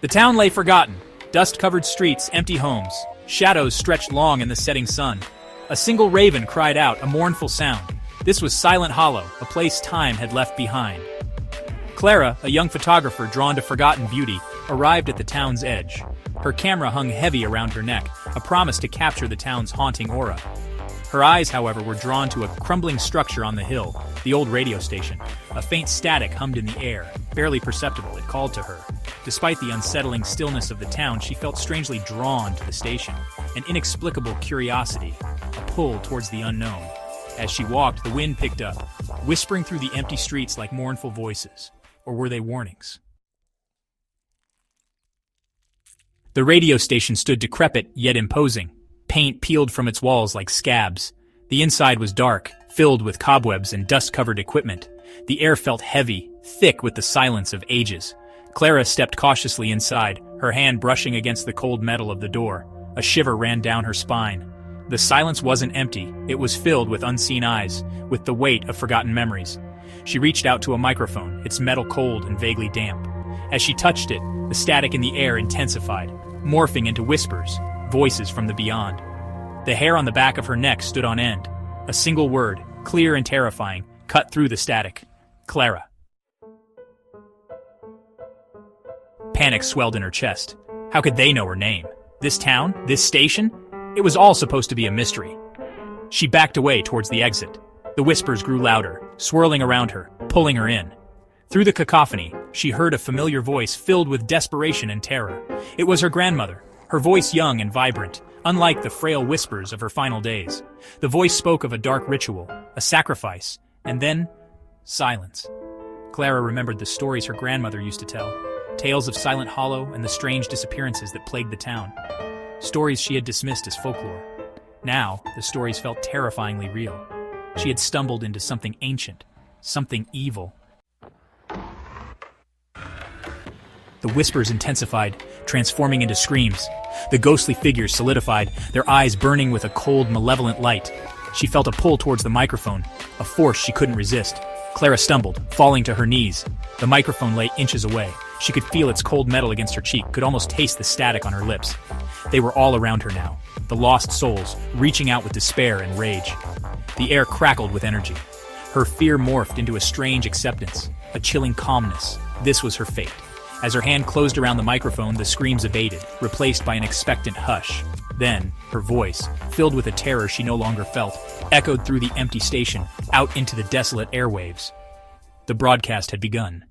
The town lay forgotten. Dust-covered streets, empty homes. Shadows stretched long in the setting sun. A single raven cried out, a mournful sound. This was Silent Hollow, a place time had left behind. Clara, a young photographer drawn to forgotten beauty, arrived at the town's edge. Her camera hung heavy around her neck, a promise to capture the town's haunting aura. Her eyes, however, were drawn to a crumbling structure on the hill, the old radio station. A faint static hummed in the air, barely perceptible. It called to her. Despite the unsettling stillness of the town, she felt strangely drawn to the station, an inexplicable curiosity, a pull towards the unknown. As she walked, the wind picked up, whispering through the empty streets like mournful voices. Or were they warnings? The radio station stood decrepit yet imposing. Paint peeled from its walls like scabs. The inside was dark, filled with cobwebs and dust-covered equipment. The air felt heavy, thick with the silence of ages. Clara stepped cautiously inside, her hand brushing against the cold metal of the door. A shiver ran down her spine. The silence wasn't empty, it was filled with unseen eyes, with the weight of forgotten memories. She reached out to a microphone, its metal cold and vaguely damp. As she touched it, the static in the air intensified, morphing into whispers, voices from the beyond. The hair on the back of her neck stood on end. A single word, clear and terrifying, cut through the static. Clara. Panic swelled in her chest. How could they know her name? This town? This station? It was all supposed to be a mystery. She backed away towards the exit. The whispers grew louder, swirling around her, pulling her in. Through the cacophony, she heard a familiar voice filled with desperation and terror. It was her grandmother, her voice young and vibrant, unlike the frail whispers of her final days. The voice spoke of a dark ritual, a sacrifice, and then silence. Clara remembered the stories her grandmother used to tell, tales of Silent Hollow and the strange disappearances that plagued the town. Stories she had dismissed as folklore. Now, the stories felt terrifyingly real. She had stumbled into something ancient, something evil. The whispers intensified, transforming into screams. The ghostly figures solidified, their eyes burning with a cold, malevolent light. She felt a pull towards the microphone, a force she couldn't resist. Clara stumbled, falling to her knees. The microphone lay inches away. She could feel its cold metal against her cheek, could almost taste the static on her lips. They were all around her now, the lost souls, reaching out with despair and rage. The air crackled with energy. Her fear morphed into a strange acceptance, a chilling calmness. This was her fate. As her hand closed around the microphone, the screams abated, replaced by an expectant hush. Then, her voice, filled with a terror she no longer felt, echoed through the empty station, out into the desolate airwaves. The broadcast had begun.